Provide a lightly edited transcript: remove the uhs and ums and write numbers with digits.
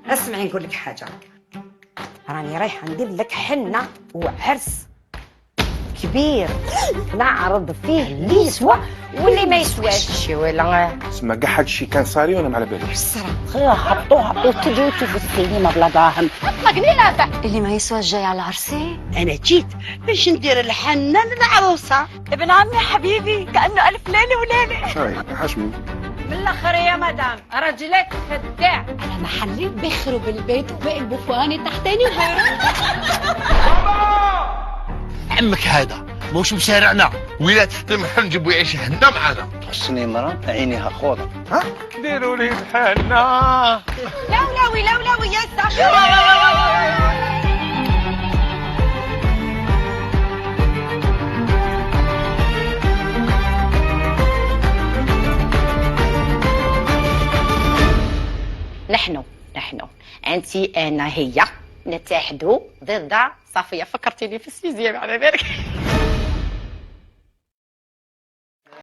اسمعي نقول لك حاجه، راني رايحه ندير لك حنه وعرس كبير نعرض فيه اللي يسوى واللي ما يسواش. شي ولا تسمى كاع هاد الشيء كان صاري وانا ما على باليش. السلام خير حطوها وتجوا في السينما بلا دراهم. اطلقني لا اللي ما يسواش جاي على عرسي. انا جيت باش ندير الحنه للعروسه. ابن عمي حبيبي كانه الف ليله وليله. شاي حشمي من الاخر يا مدام رجلك خداع. انا محلي بخروا بالبيت وباقي البفواني تحتاني وغيره. عمك هذا موش بشارعنا ولا تحت المحل نجيبو يعيش هنا معنا. تحسني مرة عينيها خوضة. ديروا لي الحنه. لولاوي لولاوي يا ساكر. نحن انت انا هي نتحدوا ضد صافيه. فكرتيني في السيزيام على بالك.